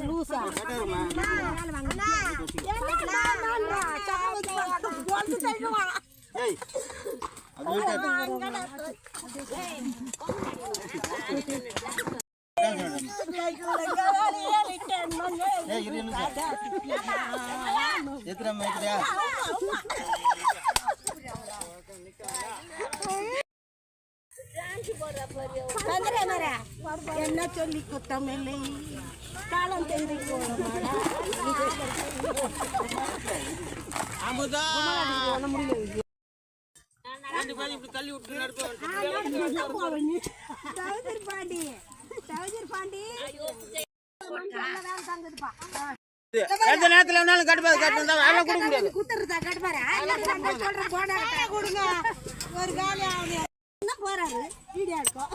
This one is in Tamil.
லூசா என்ன சொல்லி குத்தமில்லை காலம் தெரிந்து எந்த நேரத்துல வேணாலும் கட்டுப்பாடு கட்டுறதா வேலை கொடுக்க முடியாது. குத்துறதா கட்டுப்பாரு கொடுங்க ஒரு காலி போறாரு வீடியோ இருக்கும்.